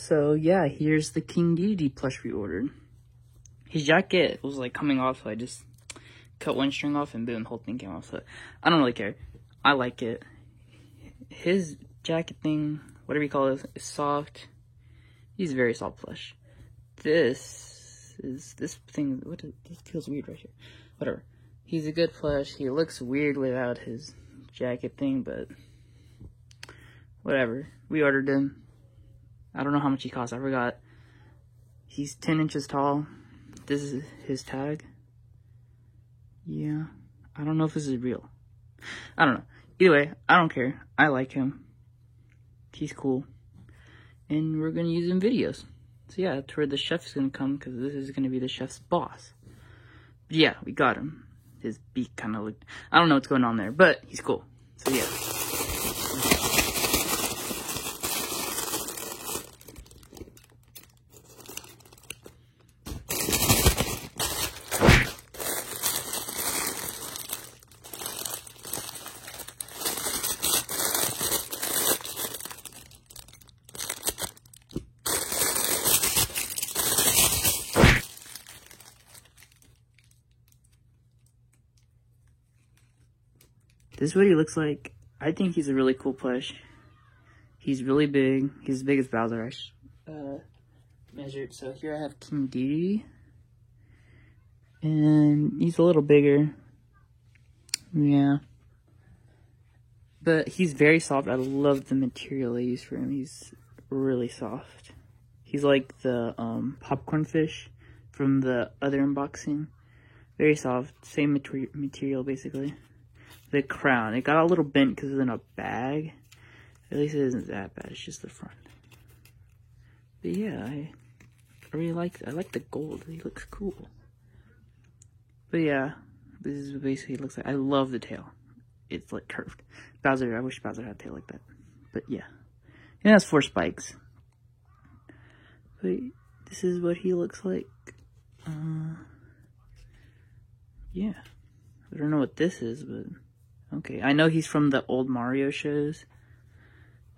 So yeah, here's the King Dedede plush we ordered. His jacket was like coming off, so I just cut one string off and boom, the whole thing came off. So I don't really care. I like it. His jacket thing, whatever you call it, is soft. He's very soft plush. This thing, this feels weird right here. Whatever. He's a good plush. He looks weird without his jacket thing, but whatever. We ordered him. I don't know how much he cost. I forgot. He's 10 inches tall. This is his tag. Yeah. I don't know if this is real. I don't know. Either way, I don't care. I like him. He's cool. And we're going to use him in videos. So yeah, that's where the chef's going to come, because this is going to be the chef's boss. But yeah, we got him. His beak kind of looked... I don't know what's going on there, but he's cool. So yeah. This is what he looks like. I think he's a really cool plush. He's really big. He's as big as Bowser. I measured. So here I have King Dedede. And he's a little bigger. Yeah. But he's very soft. I love the material they use for him. He's really soft. He's like the popcorn fish from the other unboxing. Very soft. Same material basically. The crown, it got a little bent because it's in a bag. At least it isn't that bad, it's just the front. But yeah, I really like it. I like the gold, he looks cool. But yeah, this is basically what it looks like. I love the tail. It's like curved. Bowser, I wish Bowser had a tail like that. But yeah. It has 4 spikes. But this is what he looks like. Yeah. I don't know what this is, but... Okay, I know he's from the old Mario shows.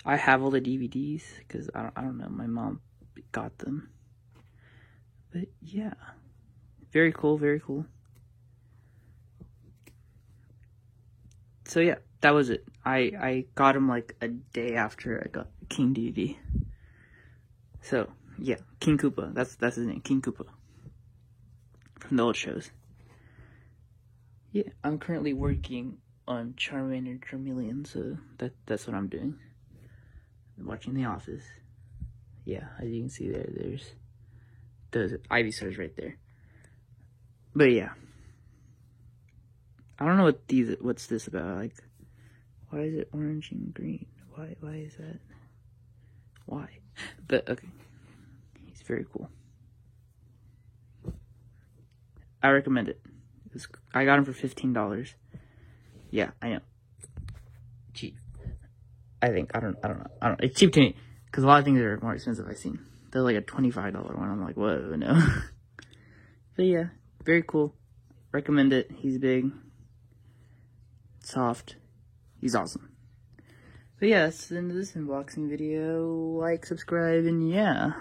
I have all the DVDs, because I don't know, my mom got them. But yeah, very cool, very cool. So yeah, that was it. I got him like a day after I got King Dedede. So yeah, King Koopa, that's his name, King Koopa. From the old shows. Yeah, I'm currently working on Charmander and Charmeleon, so that's what I'm doing. I'm watching The Office. Yeah, as you can see there's the Ivysaurs right there. But yeah, I don't know what's this about. Like, why is it orange and green? Why is that? Why? But okay, he's very cool. I recommend it. I got him for $15. Yeah, I know. Cheap. I think. I don't know. It's cheap to me. Because a lot of things are more expensive I've seen. They're like a $25 one. I'm like, whoa, no. But yeah, very cool. Recommend it. He's big. Soft. He's awesome. But yeah, that's the end of this unboxing video. Like, subscribe, and yeah.